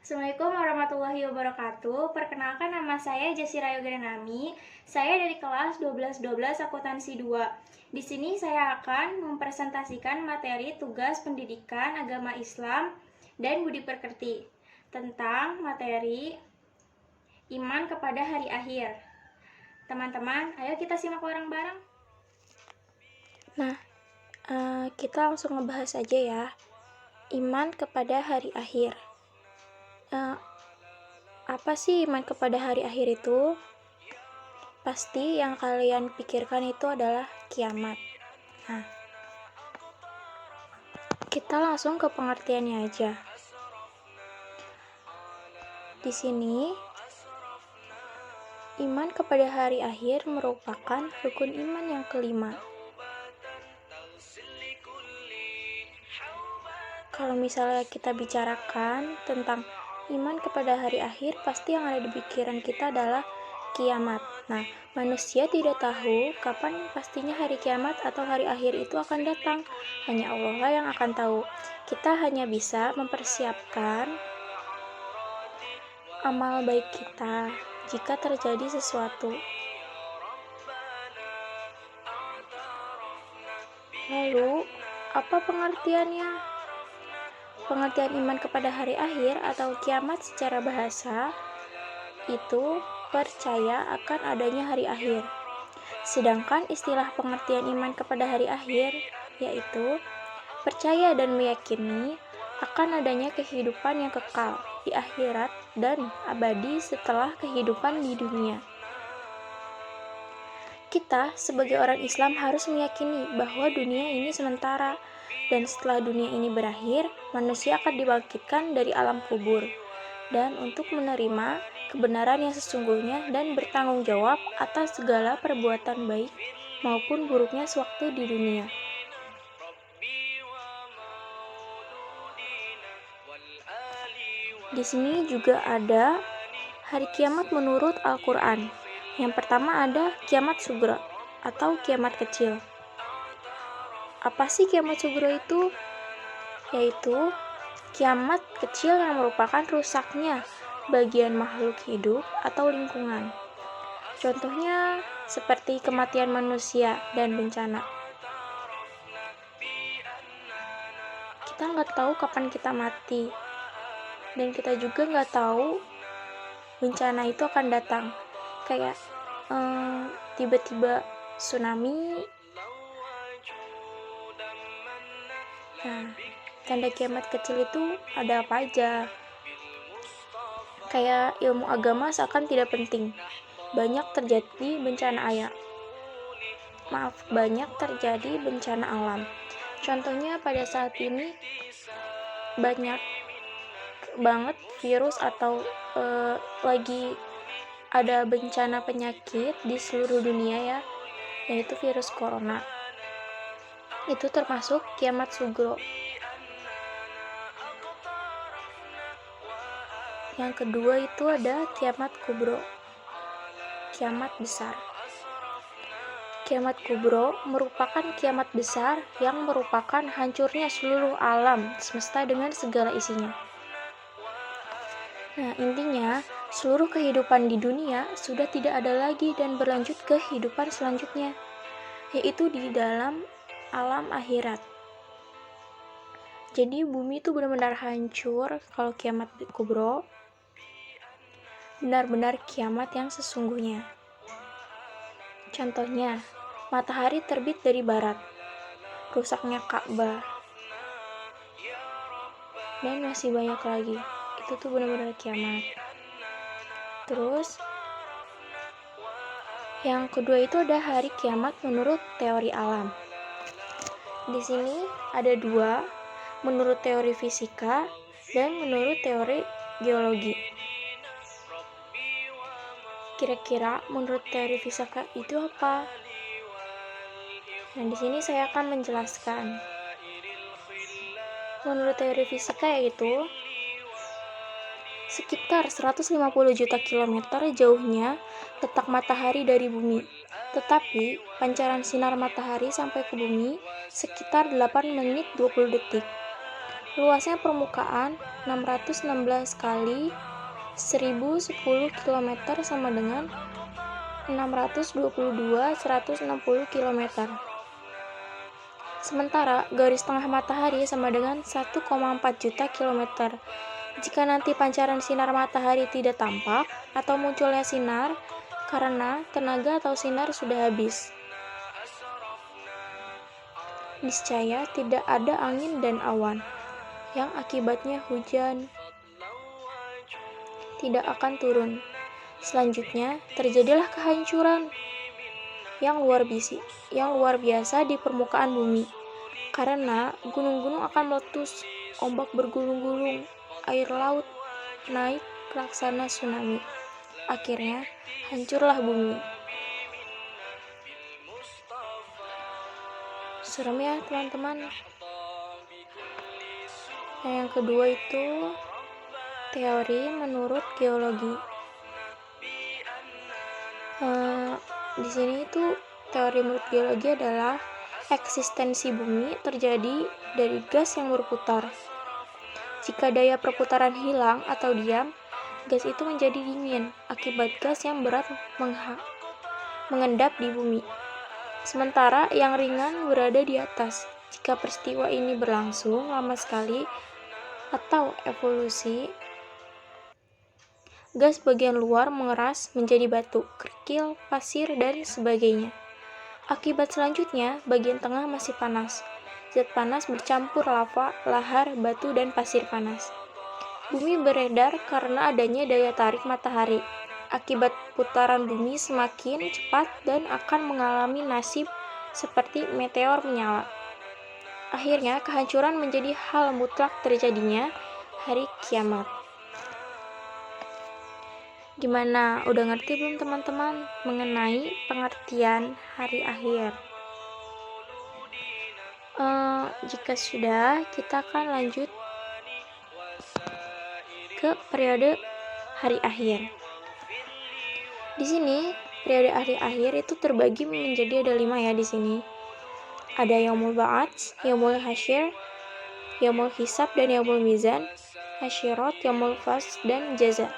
Assalamualaikum warahmatullahi wabarakatuh. Perkenalkan, nama saya Jasira Yoga Nami. Saya dari kelas 1212 Akuntansi 2. Di sini saya akan mempresentasikan materi tugas pendidikan agama Islam dan budi pekerti tentang materi iman kepada hari akhir. Teman-teman, ayo kita simak bareng-bareng. Kita langsung ngebahas aja ya. Iman kepada hari akhir. Apa sih iman kepada hari akhir itu? Pasti yang kalian pikirkan itu adalah kiamat. Kita langsung ke pengertiannya aja. Di sini, iman kepada hari akhir merupakan rukun iman yang kelima. Kalau misalnya kita bicarakan tentang iman kepada hari akhir, pasti yang ada di pikiran kita adalah kiamat. Nah, manusia tidak tahu kapan pastinya hari kiamat atau hari akhir itu akan datang. Hanya Allah lah yang akan tahu. Kita hanya bisa mempersiapkan amal baik kita jika terjadi sesuatu. Lalu, apa pengertiannya? Pengertian iman kepada hari akhir atau kiamat secara bahasa itu percaya akan adanya hari akhir. Sedangkan istilah pengertian iman kepada hari akhir yaitu percaya dan meyakini akan adanya kehidupan yang kekal di akhirat dan abadi setelah kehidupan di dunia. Kita sebagai orang Islam harus meyakini bahwa dunia ini sementara, dan setelah dunia ini berakhir, manusia akan dibangkitkan dari alam kubur, dan untuk menerima kebenaran yang sesungguhnya dan bertanggung jawab atas segala perbuatan baik maupun buruknya sewaktu di dunia. Di sini juga ada hari kiamat menurut Al-Quran. Yang pertama ada kiamat sugro atau kiamat kecil. Apa sih kiamat sugro itu? Yaitu kiamat kecil yang merupakan rusaknya bagian makhluk hidup atau lingkungan. Contohnya seperti kematian manusia dan bencana. Kita nggak tahu kapan kita mati, dan kita juga nggak tahu bencana itu akan datang. Kayak tiba-tiba tsunami. Tanda kiamat kecil itu ada apa aja? Kayak ilmu agama seakan tidak penting. Banyak terjadi bencana alam. Contohnya pada saat ini banyak banget virus atau lagi ada bencana penyakit di seluruh dunia ya, yaitu virus corona. Itu termasuk kiamat sugro. Yang kedua itu ada kiamat kubro, kiamat besar. Kiamat kubro merupakan kiamat besar yang merupakan hancurnya seluruh alam semesta dengan segala isinya. Nah, intinya seluruh kehidupan di dunia sudah tidak ada lagi dan berlanjut ke kehidupan selanjutnya, yaitu di dalam alam akhirat. Jadi bumi itu benar-benar hancur kalau kiamat kubro, benar-benar kiamat yang sesungguhnya. Contohnya, matahari terbit dari barat, rusaknya Ka'bah, dan masih banyak lagi. Itu tuh benar-benar kiamat. Terus, yang kedua itu ada hari kiamat menurut teori alam. Di sini ada dua, menurut teori fisika dan menurut teori geologi. Kira-kira menurut teori fisika itu apa? Nah, di sini saya akan menjelaskan. Menurut teori fisika yaitu sekitar 150 juta kilometer jauhnya letak matahari dari bumi. Tetapi pancaran sinar matahari sampai ke bumi sekitar 8 menit 20 detik. Luasnya permukaan 616 kali 1010 km sama dengan 622.160 km. Sementara garis tengah matahari sama dengan 1,4 juta kilometer. Jika nanti pancaran sinar matahari tidak tampak atau munculnya sinar karena tenaga atau sinar sudah habis, niscaya tidak ada angin dan awan, yang akibatnya hujan tidak akan turun. Selanjutnya, terjadilah kehancuran yang luar biasa di permukaan bumi, karena gunung-gunung akan meletus, ombak bergulung-gulung, air laut naik laksana tsunami. Akhirnya, hancurlah bumi. Serem ya, teman-teman. Yang kedua itu teori menurut geologi. Di sini itu teori menurut geologi adalah eksistensi bumi terjadi dari gas yang berputar. Jika daya perputaran hilang atau diam, gas itu menjadi dingin akibat gas yang berat mengendap di bumi. Sementara yang ringan berada di atas. Jika peristiwa ini berlangsung lama sekali atau evolusi, gas bagian luar mengeras menjadi batu, kerikil, pasir, dan sebagainya. Akibat selanjutnya, bagian tengah masih panas. Zat panas bercampur lava, lahar, batu, dan pasir panas. Bumi beredar karena adanya daya tarik matahari. Akibat putaran bumi semakin cepat dan akan mengalami nasib seperti meteor menyala. Akhirnya, kehancuran menjadi hal mutlak terjadinya hari kiamat. Gimana? Udah ngerti belum teman-teman mengenai pengertian hari akhir? Jika sudah, kita akan lanjut ke periode hari akhir. Di sini, periode hari akhir itu terbagi menjadi ada 5 ya di sini. Ada Yaumul Ba'ats, Yaumul Hasyr, Yaumul Hisab, dan Yaumul Mizan, Hasyirat, Yaumul Fasl, dan Jaza.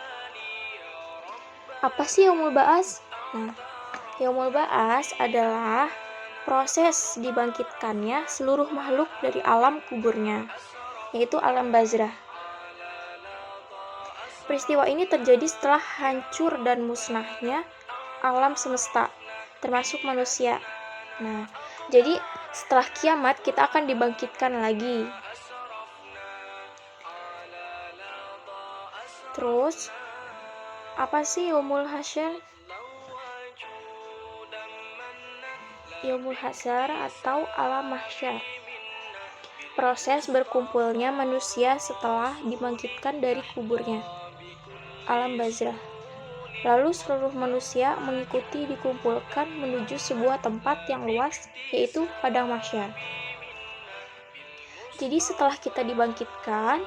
Apa sih Yaumul Ba'ats? Nah, Yaumul Ba'ats adalah proses dibangkitkannya seluruh makhluk dari alam kuburnya, yaitu alam barzah. Peristiwa ini terjadi setelah hancur dan musnahnya alam semesta, termasuk manusia. Nah, jadi setelah kiamat kita akan dibangkitkan lagi. Terus, apa sih Yaumul Hasyr? Yaumul Hasyr atau alam mahsyar. Proses berkumpulnya manusia setelah dibangkitkan dari kuburnya. Alam barzah. Lalu seluruh manusia mengikuti dikumpulkan menuju sebuah tempat yang luas, yaitu padang mahsyar. Jadi setelah kita dibangkitkan,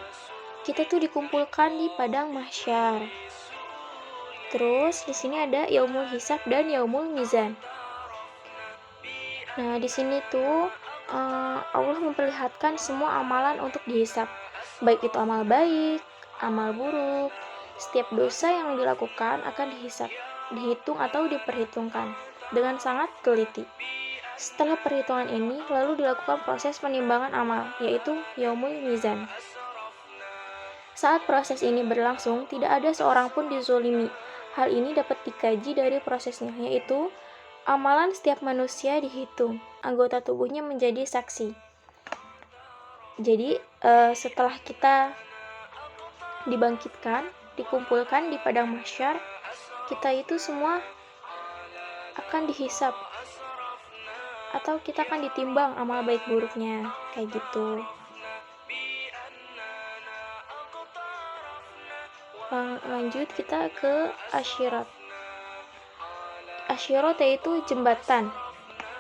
kita tuh dikumpulkan di padang mahsyar. Terus di sini ada Yaumul Hisab dan Yaumul Mizan. Nah, di sini tuh Allah memperlihatkan semua amalan untuk dihisab, baik itu amal baik, amal buruk. Setiap dosa yang dilakukan akan dihitung atau diperhitungkan dengan sangat teliti. Setelah perhitungan ini, lalu dilakukan proses penimbangan amal, yaitu Yaumul Mizan. Saat proses ini berlangsung, tidak ada seorang pun dizolimi. Hal ini dapat dikaji dari prosesnya, yaitu amalan setiap manusia dihitung, anggota tubuhnya menjadi saksi. Jadi, setelah kita dibangkitkan, dikumpulkan di padang mahsyar, kita itu semua akan dihisab, atau kita akan ditimbang amal baik buruknya, kayak gitu. Lanjut kita ke Asyirat. Asyirat yaitu jembatan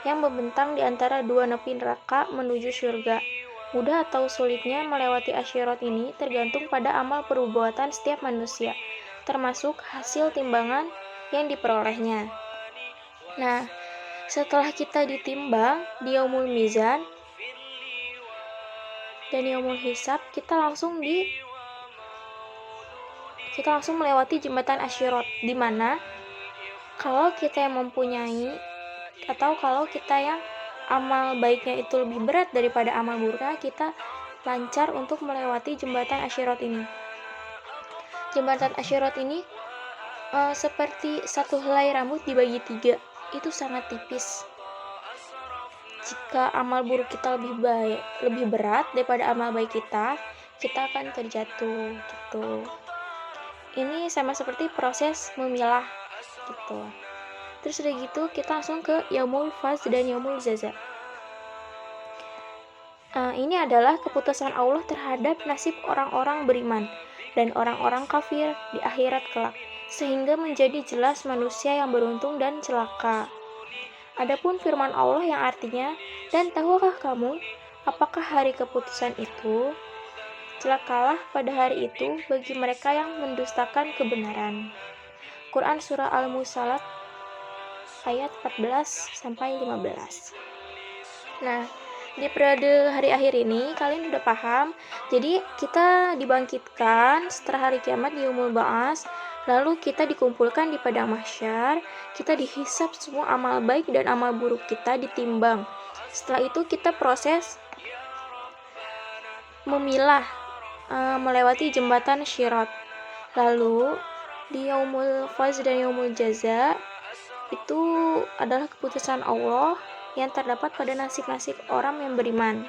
yang membentang di antara dua nepi neraka menuju surga. Mudah atau sulitnya melewati asyirat ini tergantung pada amal perbuatan setiap manusia, termasuk hasil timbangan yang diperolehnya. Nah, setelah kita ditimbang di Yaumul Mizan, dan yaumul hisab, kita langsung melewati jembatan Asyirat, di mana kalau kita yang mempunyai atau kalau kita yang amal baiknya itu lebih berat daripada amal buruknya, kita lancar untuk melewati jembatan Asyirat ini. Jembatan Asyirat ini seperti satu helai rambut dibagi 3, itu sangat tipis. Jika amal buruk kita lebih berat daripada amal baik kita akan terjatuh gitu. Ini sama seperti proses memilah gitu. Terus udah gitu kita langsung ke yaumul faz dan yaumul jaza. Ini adalah keputusan Allah terhadap nasib orang-orang beriman dan orang-orang kafir di akhirat kelak, sehingga menjadi jelas manusia yang beruntung dan celaka. Adapun firman Allah yang artinya, dan tahukah kamu apakah hari keputusan itu? Celakalah pada hari itu bagi mereka yang mendustakan kebenaran. Quran Surah Al-Musalat ayat 14-15. Nah, di periode hari akhir ini kalian udah paham. Jadi kita dibangkitkan setelah hari kiamat di yaumul ba'ats, lalu kita dikumpulkan di padang mahsyar, kita dihisab semua amal baik dan amal buruk kita ditimbang. Setelah itu kita proses memilah, melewati jembatan Syirat. Lalu di yaumul faz dan yaumul jaza itu adalah keputusan Allah yang terdapat pada nasib-nasib orang yang beriman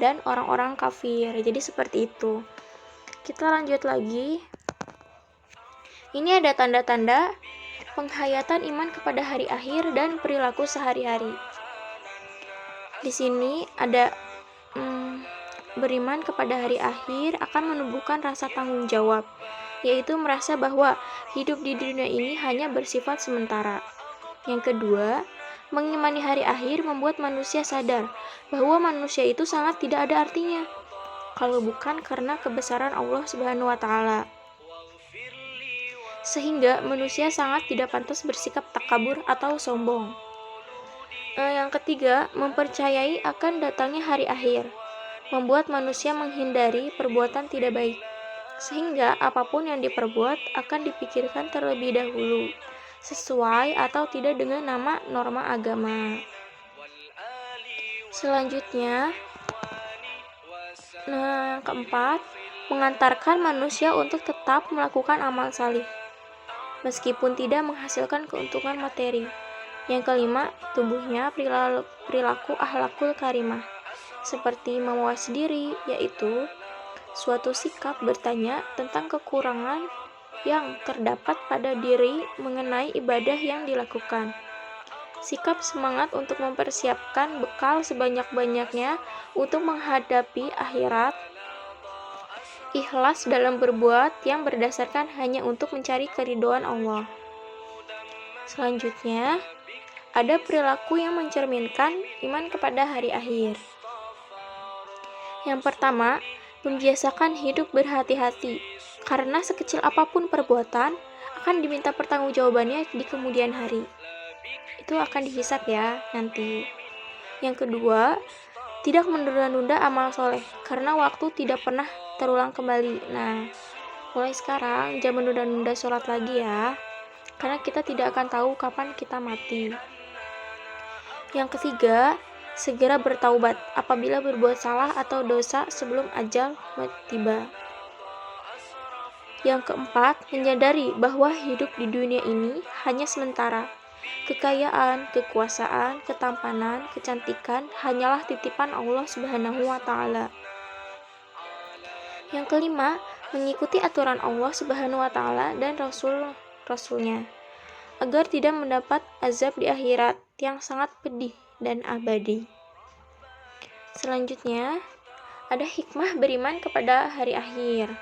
dan orang-orang kafir. Jadi seperti itu. Kita lanjut lagi. Ini ada tanda-tanda penghayatan iman kepada hari akhir dan perilaku sehari-hari. Di sini ada beriman kepada hari akhir akan menumbuhkan rasa tanggung jawab, yaitu merasa bahwa hidup di dunia ini hanya bersifat sementara. Yang kedua, mengimani hari akhir membuat manusia sadar bahwa manusia itu sangat tidak ada artinya kalau bukan karena kebesaran Allah Subhanahu wa taala. Sehingga manusia sangat tidak pantas bersikap takabur atau sombong. Yang ketiga, mempercayai akan datangnya hari akhir membuat manusia menghindari perbuatan tidak baik, sehingga apapun yang diperbuat akan dipikirkan terlebih dahulu, sesuai atau tidak dengan nama norma agama. Selanjutnya, yang keempat, mengantarkan manusia untuk tetap melakukan amal salih, meskipun tidak menghasilkan keuntungan materi. Yang kelima, tumbuhnya perilaku akhlakul karimah, seperti mawas diri, yaitu suatu sikap bertanya tentang kekurangan yang terdapat pada diri mengenai ibadah yang dilakukan. Sikap semangat untuk mempersiapkan bekal sebanyak-banyaknya untuk menghadapi akhirat. Ikhlas dalam berbuat yang berdasarkan hanya untuk mencari keridhaan Allah. Selanjutnya, ada perilaku yang mencerminkan iman kepada hari akhir. Yang pertama, membiasakan hidup berhati-hati, karena sekecil apapun perbuatan akan diminta pertanggungjawabannya di kemudian hari. Itu akan dihisab ya nanti. Yang kedua, tidak menunda-nunda amal soleh, karena waktu tidak pernah terulang kembali. Nah, mulai sekarang jangan menunda-nunda sholat lagi ya, karena kita tidak akan tahu kapan kita mati. Yang ketiga, segera bertaubat apabila berbuat salah atau dosa sebelum ajal tiba. Yang keempat, menyadari bahwa hidup di dunia ini hanya sementara. Kekayaan, kekuasaan, ketampanan, kecantikan hanyalah titipan Allah Subhanahu wa taala. Yang kelima, mengikuti aturan Allah Subhanahu wa taala dan Rasul-Rasulnya agar tidak mendapat azab di akhirat yang sangat pedih dan abadi. Selanjutnya, ada hikmah beriman kepada hari akhir.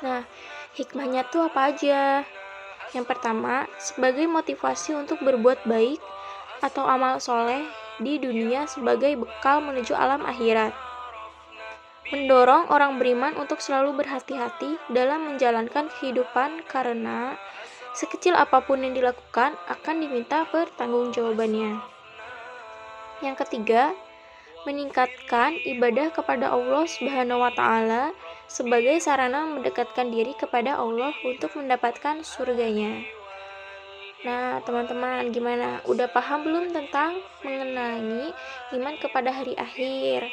Nah, hikmahnya tuh apa aja? Yang pertama, sebagai motivasi untuk berbuat baik atau amal soleh di dunia sebagai bekal menuju alam akhirat. Mendorong orang beriman untuk selalu berhati-hati dalam menjalankan kehidupan karena sekecil apapun yang dilakukan akan diminta pertanggungjawabannya. Yang ketiga, meningkatkan ibadah kepada Allah Subhanahu wa taala sebagai sarana mendekatkan diri kepada Allah untuk mendapatkan surganya. Nah, teman-teman, gimana? Udah paham belum tentang mengenai iman kepada hari akhir?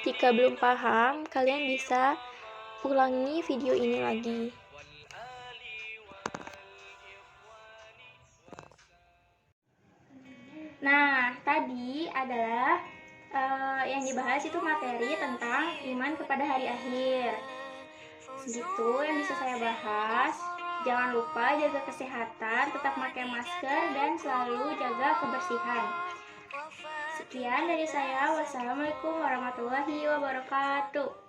Jika belum paham, kalian bisa ulangi video ini lagi. Nah, tadi adalah yang dibahas itu materi tentang iman kepada hari akhir. Segitu yang bisa saya bahas. Jangan lupa jaga kesehatan, tetap pakai masker, dan selalu jaga kebersihan. Sekian dari saya. Wassalamualaikum warahmatullahi wabarakatuh.